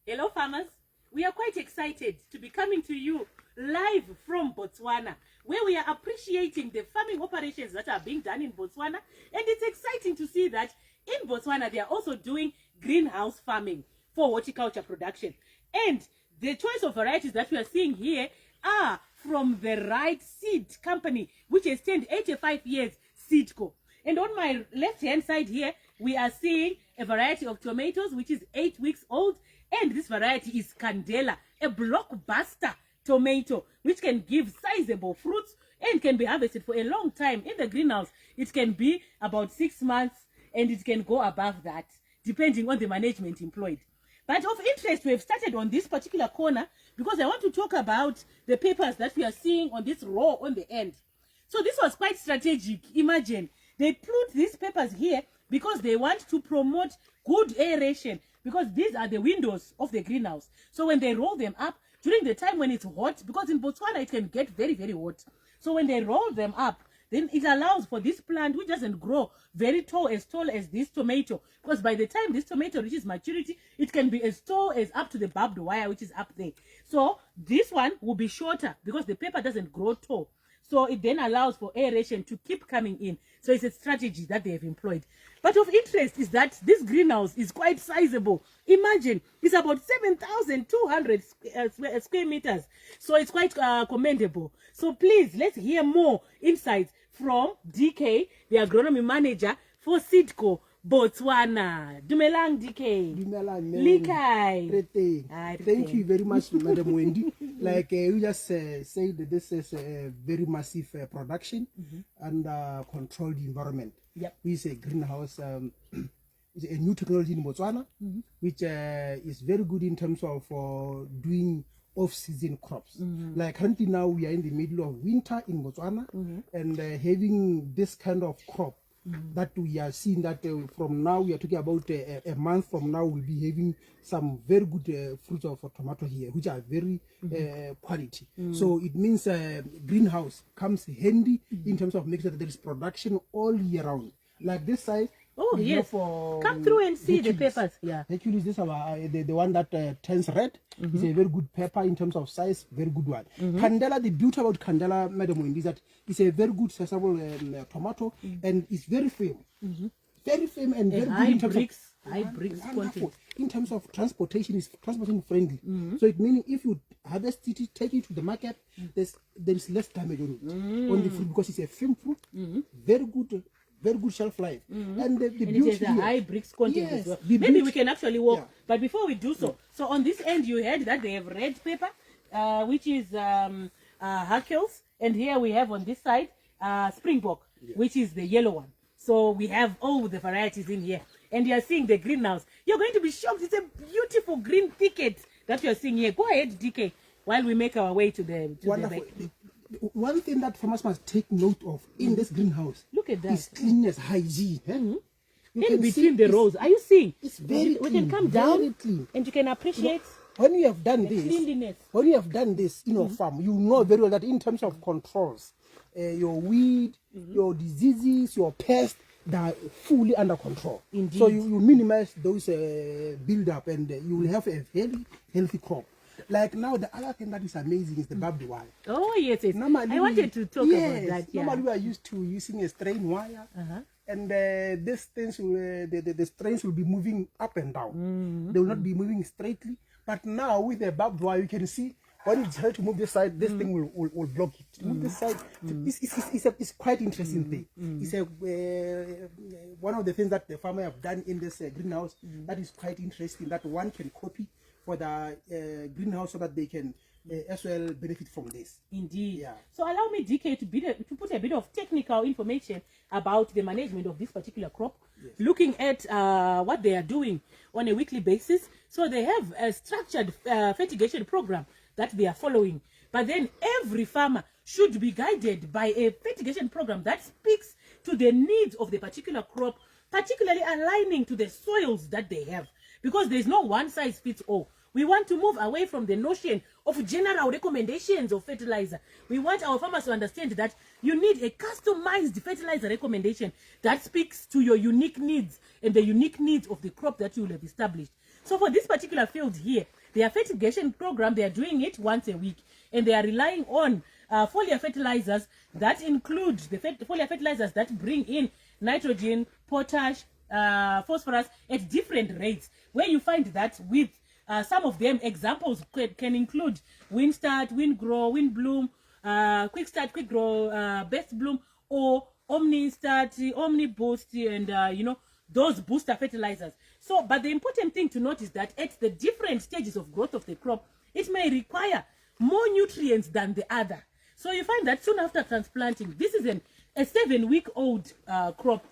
Hello farmers, we are quite excited to be coming to you live from Botswana, where we are appreciating the farming operations that are being done in Botswana, and it's exciting to see that in Botswana they are also doing greenhouse farming for horticulture production. And the choice of varieties that we are seeing here are from the right seed company, which has turned 85 years, SeedCo. And on my left hand side here, we are seeing a variety of tomatoes which is 8 weeks old, and this variety is Candela, a blockbuster tomato which can give sizable fruits and can be harvested for a long time. In the greenhouse, it can be about 6 months and it can go above that depending on the management employed. But of interest, we have started on this particular corner because I want to talk about the papers that we are seeing on this row on the end. So this was quite strategic. Imagine they put these papers here because they want to promote good aeration, because these are the windows of the greenhouse. So when they roll them up during the time when it's hot, because in Botswana it can get very, very hot. So when they roll them up, then it allows for this plant, which doesn't grow very tall as this tomato, because by the time this tomato reaches maturity, it can be as tall as up to the barbed wire, which is up there. So this one will be shorter because the paper doesn't grow tall. So it then allows for aeration to keep coming in. So it's a strategy that they have employed. But of interest is that this greenhouse is quite sizable. Imagine, it's about 7,200 square meters. So it's quite commendable. So please, let's hear more insights from DK, the agronomy manager for SeedCo Botswana. Dumelang DK. Dumelang. Likai. Thank you very much, Madam Wendy. Like you just said that this is a very massive production and controlled environment. Yep. We say greenhouse is a new technology in Botswana, which is very good in terms of doing off-season crops. Like currently now we are in the middle of winter in Botswana, and having this kind of crop that we are seeing that from now we are talking about a month from now we'll be having some very good fruits of tomato here, which are very quality. So it means greenhouse comes handy in terms of making sure that there is production all year round. Like this side. Oh yes, come through and see the peppers. Yeah, actually this is the one that turns red. It's a very good pepper in terms of size, very good one. Candela, the beauty about Candela, Madam Wendy, is that it's a very good sizable tomato, and it's very firm. Very firm and very good in terms of high bricks content. In terms of transportation, it's transportation friendly. So it means if you harvest it, take it to the market, there is less damage on it, on the fruit, because it's a firm fruit, very good shelf life. And the beauty it has a high bricks content as well. Maybe we can actually walk. But before we do so, so on this end you heard that they have red paper, which is Hackles, and here we have on this side Springbok, which is the yellow one. So we have all the varieties in here, and you are seeing the greenhouse. You're going to be shocked. It's a beautiful green thicket that you are seeing here. Go ahead, DK, while we make our way to the back. One thing that farmers must take note of in this greenhouse, look at that, is cleanness, hygiene. In between the rows, are you seeing? It's very we clean, can come down clean, and you can appreciate when you have done the cleanliness. When you have done this in your farm, you know very well that in terms of controls, your weed, your diseases, your pests, they are fully under control. Indeed. So you minimize those build up, and you will have a very healthy crop. Like now, the other thing that is amazing is the barbed wire. Oh yes, yes. Normally, I wanted to talk about that. Yeah. Normally we are used to using a strain wire, and these things will, the strains will be moving up and down. They will not be moving straightly. But now with the barbed wire, you can see when you try to move this side, this thing will block it. Move this side. It's quite interesting thing. It's one of the things that the farmer have done in this greenhouse that is quite interesting, that one can copy for the greenhouse so that they can as well benefit from this. Indeed. Yeah. So allow me, DK, to put a bit of technical information about the management of this particular crop, looking at what they are doing on a weekly basis. So they have a structured fertigation program that they are following. But then every farmer should be guided by a fertigation program that speaks to the needs of the particular crop, particularly aligning to the soils that they have. Because there is no one size fits all. We want to move away from the notion of general recommendations of fertilizer. We want our farmers to understand that you need a customized fertilizer recommendation that speaks to your unique needs and the unique needs of the crop that you will have established. So for this particular field here, their fertigation program, they are doing it once a week, and they are relying on foliar fertilizers that include the foliar fertilizers that bring in nitrogen, potash, phosphorus at different rates, where you find that with some of them, examples can include Windstart, Windgrow, Windbloom, Quick Start, Quick Grow, Best Bloom, or OmniStart, OmniBoost, and you know, those booster fertilizers. So, but the important thing to note is that at the different stages of growth of the crop, it may require more nutrients than the other. So you find that soon after transplanting, this is a 7-week-old crop.